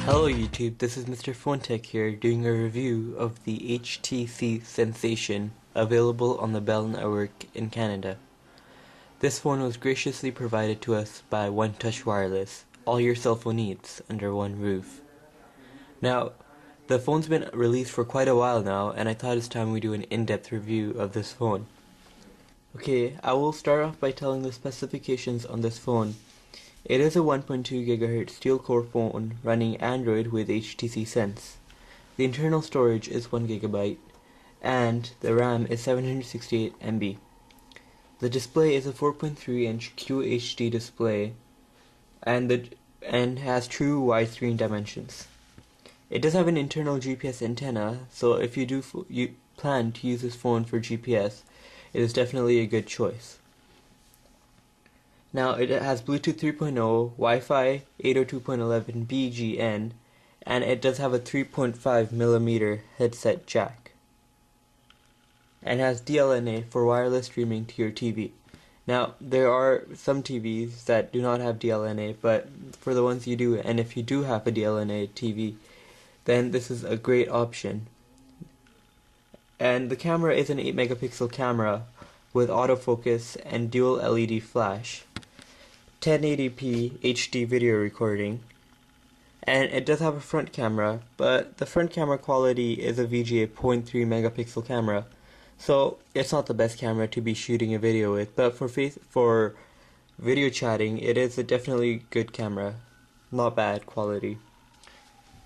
Hello YouTube, this is Mr. Phone Tech here doing a review of the HTC Sensation available on the Bell network in Canada. This phone was graciously provided to us by One Touch Wireless, all your cell phone needs under one roof. Now, the phone's been released for quite a while now and I thought it's time we do an in-depth review of this phone. Okay, I will start off by telling the specifications on this phone. It is a 1.2 GHz dual-core phone running Android with HTC Sense. The internal storage is 1 GB and the RAM is 768 MB. The display is a 4.3-inch QHD display and has true widescreen dimensions. It does have an internal GPS antenna, so if you plan to use this phone for GPS, it is definitely a good choice. Now it has Bluetooth 3.0, Wi-Fi 802.11 BGN, and it does have a 3.5mm headset jack. And has DLNA for wireless streaming to your TV. Now there are some TVs that do not have DLNA, but for the ones you do, and if you do have a DLNA TV, then this is a great option. And the camera is an 8-megapixel camera with autofocus and dual LED flash. 1080p HD video recording, and it does have a front camera, but the front camera quality is a VGA 0.3 megapixel camera, so it's not the best camera to be shooting a video with, but for video chatting it is a definitely good camera, not bad quality.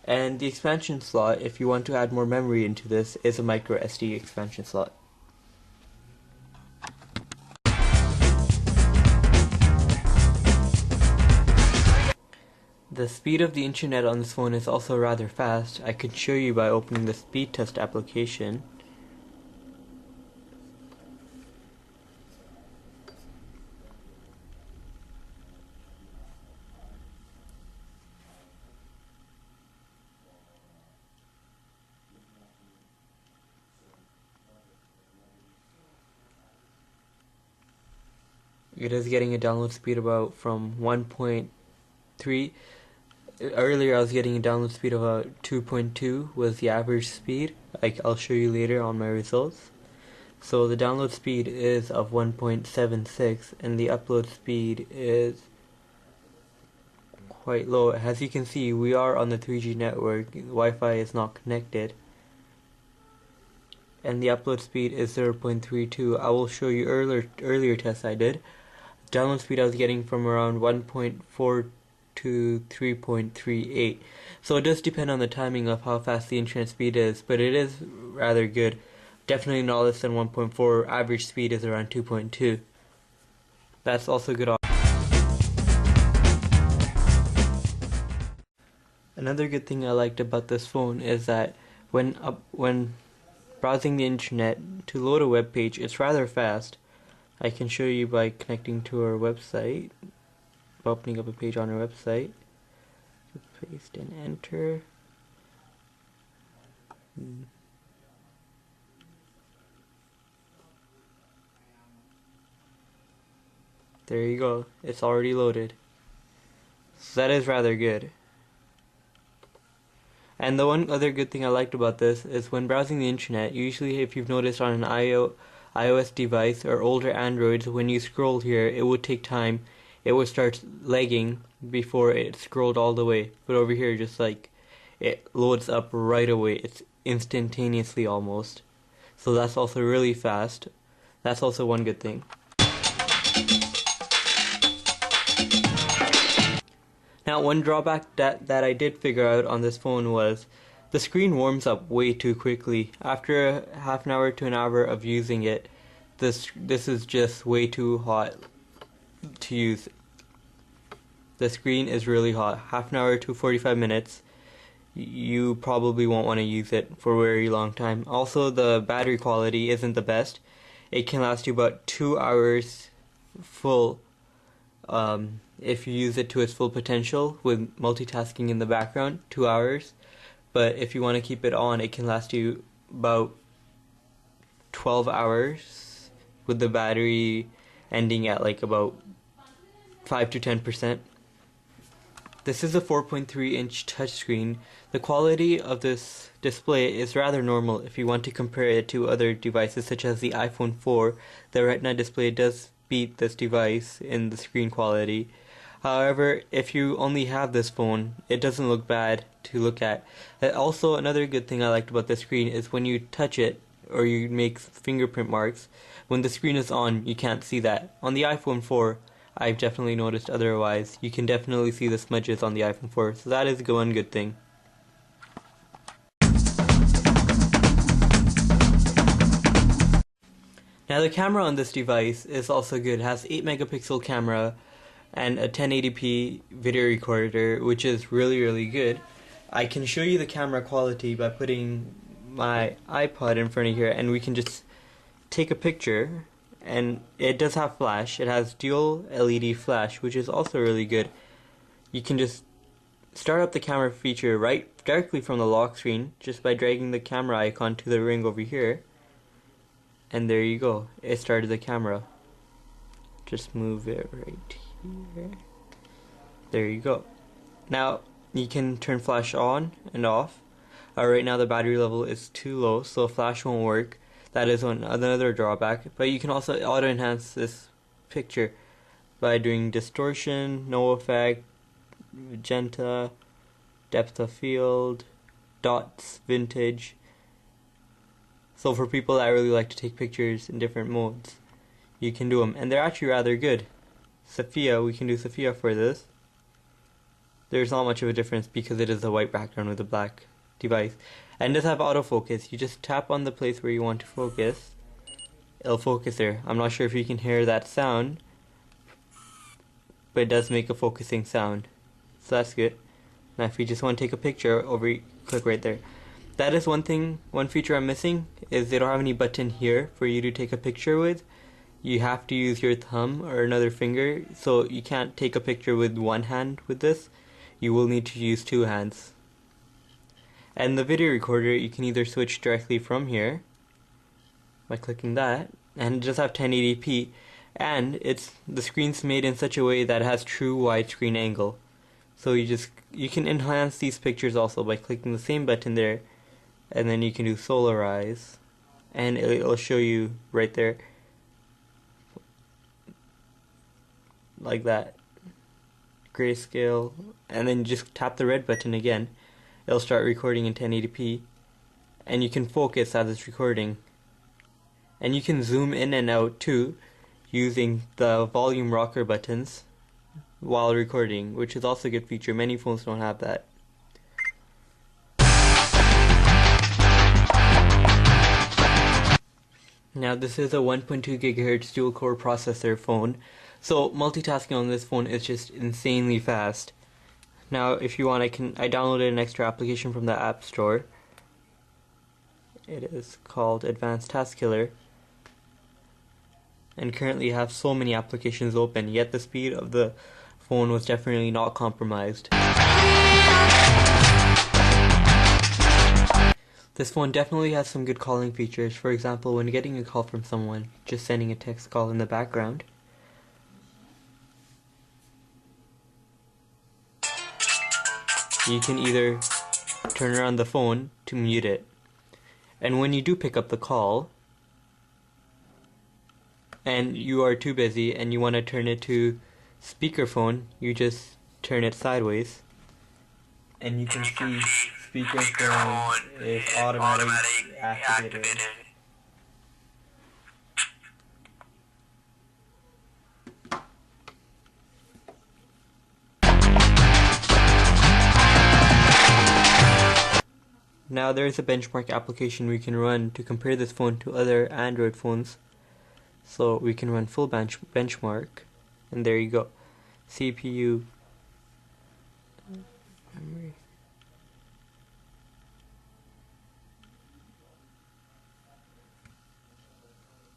And the expansion slot, if you want to add more memory into this, is a micro SD expansion slot. The speed of the internet on this phone is also rather fast. I can show you by opening the speed test application. It is getting a download speed about from 1.3. Earlier I was getting a download speed of about 2.2 was the average speed. I'll show you later on my results. So the download speed is of 1.76 and the upload speed is quite low. As you can see, we are on the 3G network. Wi-Fi is not connected. And the upload speed is 0.32. I will show you earlier tests I did. Download speed I was getting from around 1.4 to 3.38. So it does depend on the timing of how fast the internet speed is, but it is rather good. Definitely not less than 1.4. Average speed is around 2.2. That's also good. Another good thing I liked about this phone is that when browsing the internet to load a web page, it's rather fast. I can show you by connecting to our website. Opening up a page on our website, paste and enter. There you go, it's already loaded. So that is rather good. And the one other good thing I liked about this is when browsing the internet, usually if you've noticed on an iOS device or older Androids, when you scroll here, it would take time. It would start lagging before it scrolled all the way, but over here just like it loads up right away. It's instantaneously almost, so that's also really fast. That's also one good thing. Now one drawback that I did figure out on this phone was the screen warms up way too quickly. After half an hour to an hour of using it, this is just way too hot to use. The screen is really hot. Half an hour to 45 minutes, you probably won't want to use it for a very long time. Also, the battery quality isn't the best. It can last you about 2 hours full if you use it to its full potential with multitasking in the background, 2 hours. But if you want to keep it on, it can last you about 12 hours with the battery ending at like about 5 to 10%. This is a 4.3-inch touchscreen. The quality of this display is rather normal if you want to compare it to other devices such as the iPhone 4. The Retina display does beat this device in the screen quality. However, if you only have this phone, it doesn't look bad to look at. Also, another good thing I liked about the screen is when you touch it or you make fingerprint marks, when the screen is on, you can't see that. On the iPhone 4, I've definitely noticed otherwise. You can definitely see the smudges on the iPhone 4, so that is one good thing. Now the camera on this device is also good. It has 8 megapixel camera and a 1080p video recorder, which is really good. I can show you the camera quality by putting my iPod in front of here, and we can just take a picture. And it does have flash. It has dual LED flash, which is also really good. You can just start up the camera feature right directly from the lock screen just by dragging the camera icon to the ring over here. And there you go. It started the camera. Just move it right here. There you go. Now you can turn flash on and off. Right now the battery level is too low, so flash won't work. That is another drawback, but you can also auto-enhance this picture by doing distortion, no effect, magenta, depth of field, dots, vintage. So for people that really like to take pictures in different modes, you can do them, and they're actually rather good. Sepia, we can do Sepia for this. There's not much of a difference because it is a white background with a black device. And it does have autofocus. You just tap on the place where you want to focus. It'll focus there. I'm not sure if you can hear that sound, but it does make a focusing sound. So that's good. Now if you just want to take a picture, click right there. That is one feature I'm missing, is they don't have any button here for you to take a picture with. You have to use your thumb or another finger, so you can't take a picture with one hand with this. You will need to use two hands. And the video recorder, you can either switch directly from here by clicking that, and it does have 1080p, and the screen's made in such a way that it has true widescreen angle. So you can enhance these pictures also by clicking the same button there, and then you can do solarize, and it'll show you right there like that, grayscale, and then just tap the red button again. It'll start recording in 1080p, and you can focus as it's recording. And you can zoom in and out too using the volume rocker buttons while recording, which is also a good feature. Many phones don't have that. Now this is a 1.2 GHz dual core processor phone, so multitasking on this phone is just insanely fast. Now if you want, I downloaded an extra application from the App Store. It is called Advanced Task Killer, and currently have so many applications open, yet the speed of the phone was definitely not compromised. This phone definitely has some good calling features. For example, when getting a call from someone, just sending a text call in the background. You can either turn around the phone to mute it. And when you do pick up the call, and you are too busy and you want to turn it to speakerphone, you just turn it sideways. And you can see speakerphone is automatically activated. Now there is a benchmark application we can run to compare this phone to other Android phones. So we can run full benchmark, and there you go. CPU, memory.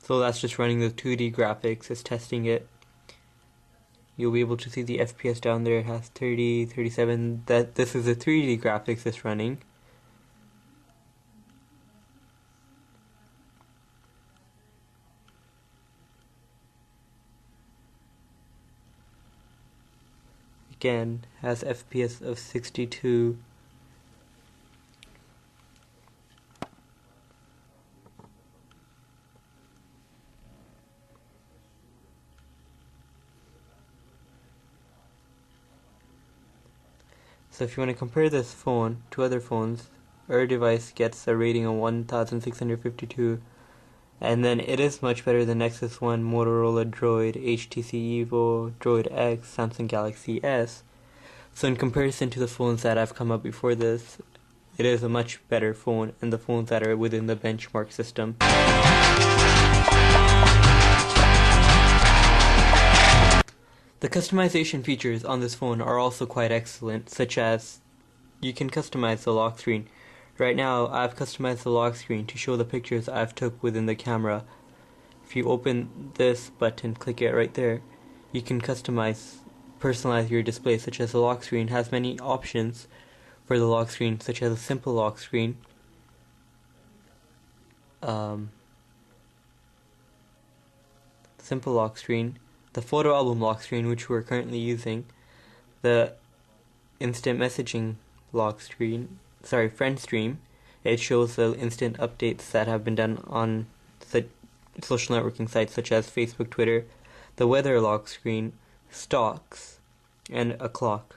So that's just running the 2D graphics, it's testing it. You'll be able to see the FPS down there. It has 30, 37. This is the 3D graphics it's running. again has FPS of 62. So if you want to compare this phone to other phones, our device gets a rating of 1652, and then it is much better than Nexus 1, Motorola Droid, HTC Evo, Droid X, Samsung Galaxy S. So in comparison to the phones that have come up before this, it is a much better phone, and the phones that are within the benchmark system. The customization features on this phone are also quite excellent, such as you can customize the lock screen. Right now, I've customized the lock screen to show the pictures I've took within the camera. If you open this button, click it right there, you can personalize your display, such as the lock screen has many options for the lock screen, such as a simple lock screen, the photo album lock screen, which we're currently using, the instant messaging lock screen, friend stream. It shows the instant updates that have been done on social networking sites such as Facebook, Twitter, the weather lock screen, stocks, and a clock.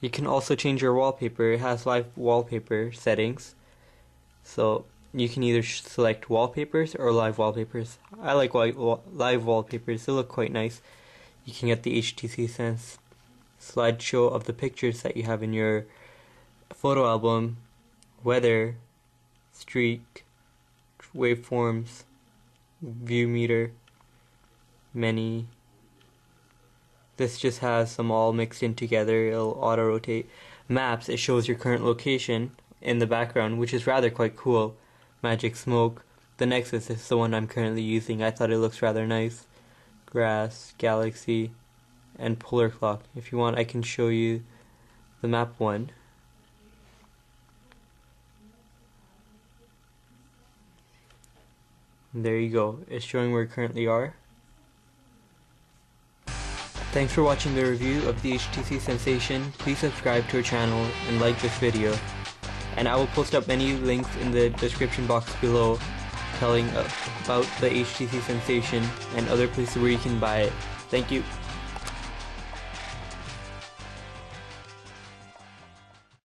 You can also change your wallpaper. It has live wallpaper settings, so you can either select wallpapers or live wallpapers. I like live wallpapers, they look quite nice. You can get the HTC Sense slideshow of the pictures that you have in your photo album, weather, streak, waveforms, view meter, many. This just has them all mixed in together. It'll auto rotate. Maps, it shows your current location in the background, which is rather quite cool. Magic Smoke. The Nexus is the one I'm currently using. I thought it looks rather nice. Grass, Galaxy, and Polar Clock. If you want, I can show you the map one. And there you go. It's showing where we currently are. Thanks for watching the review of the HTC Sensation. Please subscribe to our channel and like this video. And I will post up many links in the description box below telling about the HTC Sensation and other places where you can buy it. Thank you.